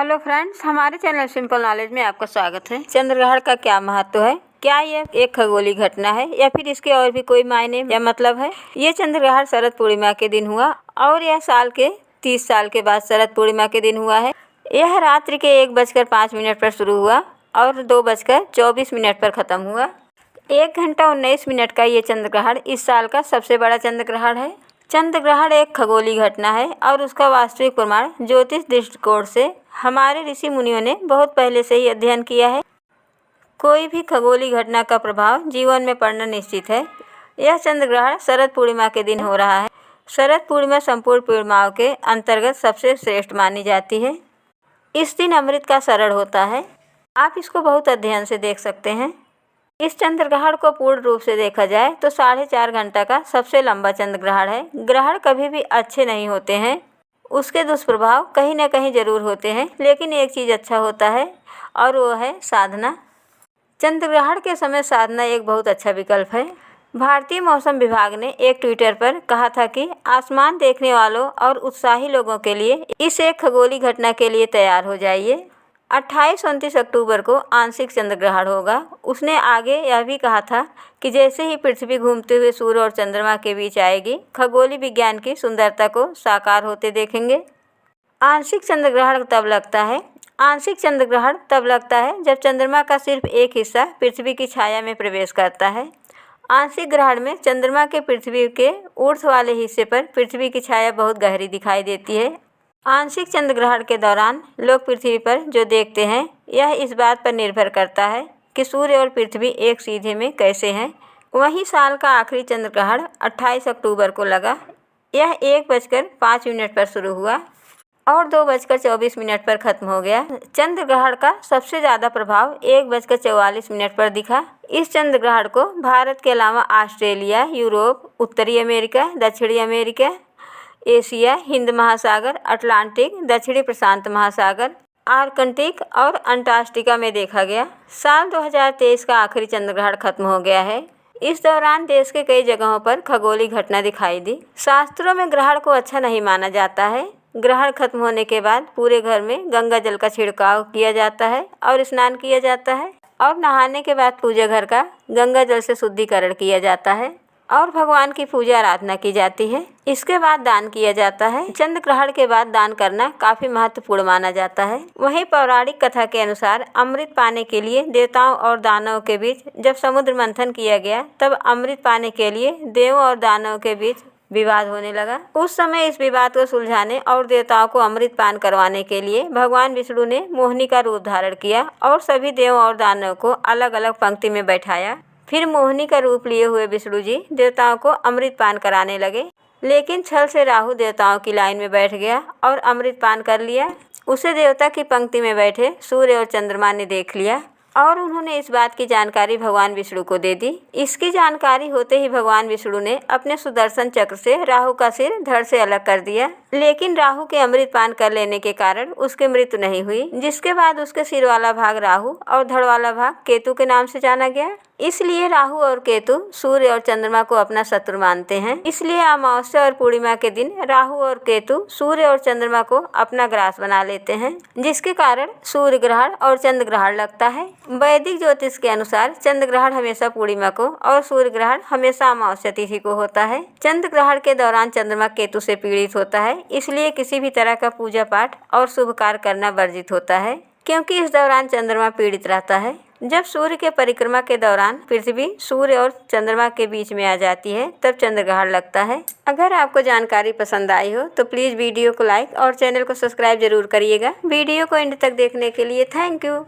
Hello friends, हमारे channel simple knowledge में आपका स्वागत है। चंद्रग्रहण का क्या महत्व है? क्या ये एक खगोलीय घटना है या फिर इसके और भी कोई मायने या मतलब है? ये चंद्रग्रहण शरद पूर्णिमा के दिन हुआ और यह साल के 30 साल के बाद शरद पूर्णिमा के दिन हुआ है। यह रात्रि के 1:05 पर शुरू हुआ और 2:24 पर ख़त्म हुआ। 1 घंटा 19 मिनट का ये चंद्रग्रहण इस साल का सबसे बड़ा चंद्रग्रहण है। चंद्रग्रहण एक खगोलीय घटना है और उसका वास्तविक प्रमाण ज्योतिष दृष्टिकोण से हमारे ऋषि मुनियों ने बहुत पहले से ही अध्ययन किया है। कोई भी खगोलीय घटना का प्रभाव जीवन में पड़ना निश्चित है। यह चंद्रग्रहण शरद पूर्णिमा के दिन हो रहा है। शरद पूर्णिमा संपूर्ण पूर्णिमाओं के अंतर्गत सबसे श्रेष्ठ मानी जाती है। इस दिन अमृत का शरण होता है। आप इसको बहुत अध्ययन से देख सकते हैं। इस चंद्रग्रहण को पूर्ण रूप से देखा जाए तो 4.5 घंटा का सबसे लंबा चंद्रग्रहण है। ग्रहण कभी भी अच्छे नहीं होते हैं, उसके दुष्प्रभाव कहीं न कहीं ज़रूर होते हैं, लेकिन एक चीज़ अच्छा होता है और वो है साधना। चंद्रग्रहण के समय साधना एक बहुत अच्छा विकल्प है। भारतीय मौसम विभाग ने एक ट्विटर पर कहा था कि आसमान देखने वालों और उत्साही लोगों के लिए इस एक खगोलीय घटना के लिए तैयार हो जाइए। 28-29 अक्टूबर को आंशिक चंद्रग्रहण होगा। उसने आगे यह भी कहा था कि जैसे ही पृथ्वी घूमते हुए सूर्य और चंद्रमा के बीच आएगी, खगोलीय विज्ञान की सुंदरता को साकार होते देखेंगे। आंशिक चंद्रग्रहण तब लगता है आंशिक चंद्रग्रहण तब लगता है जब चंद्रमा का सिर्फ एक हिस्सा पृथ्वी की छाया में प्रवेश करता है। आंशिक ग्रहण में चंद्रमा के पृथ्वी के ऊर्ध्व वाले हिस्से पर पृथ्वी की छाया बहुत गहरी दिखाई देती है। आंशिक चंद्रग्रहण के दौरान लोग पृथ्वी पर जो देखते हैं यह इस बात पर निर्भर करता है कि सूर्य और पृथ्वी एक सीधे में कैसे हैं। वहीं साल का आखिरी चंद्रग्रहण 28 अक्टूबर को लगा। यह 1:05 पर शुरू हुआ और 2:24 पर ख़त्म हो गया। चंद्रग्रहण का सबसे ज़्यादा प्रभाव 1:44 पर दिखा। इस चंद्रग्रहण को भारत के अलावा ऑस्ट्रेलिया, यूरोप, उत्तरी अमेरिका, दक्षिणी अमेरिका, एशिया, हिंद महासागर, अटलांटिक, दक्षिणी प्रशांत महासागर, आर्कटिक और अंटार्कटिका में देखा गया। साल 2023 का आखिरी चंद्रग्रहण खत्म हो गया है। इस दौरान देश के कई जगहों पर खगोलीय घटना दिखाई दी। शास्त्रों में ग्रहण को अच्छा नहीं माना जाता है। ग्रहण खत्म होने के बाद पूरे घर में गंगा जल का छिड़काव किया जाता है और स्नान किया जाता है और नहाने के बाद पूजा घर का गंगा जल से शुद्धिकरण किया जाता है और भगवान की पूजा आराधना की जाती है। इसके बाद दान किया जाता है। चंद्रग्रहण के बाद दान करना काफी महत्वपूर्ण माना जाता है। वहीं पौराणिक कथा के अनुसार अमृत पाने के लिए देवताओं और दानवों के बीच जब समुद्र मंथन किया गया, तब अमृत पाने के लिए देवों और दानवों के बीच विवाद होने लगा। उस समय इस विवाद को सुलझाने और देवताओं को अमृत पान करवाने के लिए भगवान विष्णु ने मोहिनी का रूप धारण किया और सभी देवों और दानवों को अलग अलग पंक्ति में बैठाया। फिर मोहिनी का रूप लिए हुए विष्णु जी देवताओं को अमृत पान कराने लगे, लेकिन छल से राहु देवताओं की लाइन में बैठ गया और अमृत पान कर लिया। उसे देवता की पंक्ति में बैठे सूर्य और चंद्रमा ने देख लिया और उन्होंने इस बात की जानकारी भगवान विष्णु को दे दी। इसकी जानकारी होते ही भगवान विष्णु ने अपने सुदर्शन चक्र से राहु का सिर धड़ से अलग कर दिया, लेकिन राहु के अमृत पान कर लेने के कारण उसकी मृत्यु नहीं हुई, जिसके बाद उसके सिर वाला भाग राहु और धड़ वाला भाग केतु के नाम से जाना गया। इसलिए राहु और केतु सूर्य और चंद्रमा को अपना शत्रु मानते हैं। इसलिए अमावस्या और पूर्णिमा के दिन राहु और केतु सूर्य और चंद्रमा को अपना ग्रास बना लेते हैं, जिसके कारण सूर्य ग्रहण और चंद्र ग्रहण लगता है। वैदिक ज्योतिष के अनुसार चंद्र ग्रहण हमेशा पूर्णिमा को और सूर्य ग्रहण हमेशा अमावस्या तिथि को होता है। चंद्र ग्रहण के दौरान चंद्रमा केतु से पीड़ित होता है, इसलिए किसी भी तरह का पूजा पाठ और शुभ कार्य करना वर्जित होता है, क्योंकि इस दौरान चंद्रमा पीड़ित रहता है। जब सूर्य के परिक्रमा के दौरान पृथ्वी सूर्य और चंद्रमा के बीच में आ जाती है, तब चंद्रग्रहण लगता है। अगर आपको जानकारी पसंद आई हो तो प्लीज़ वीडियो को लाइक और चैनल को सब्सक्राइब जरूर करिएगा। वीडियो को एंड तक देखने के लिए थैंक यू।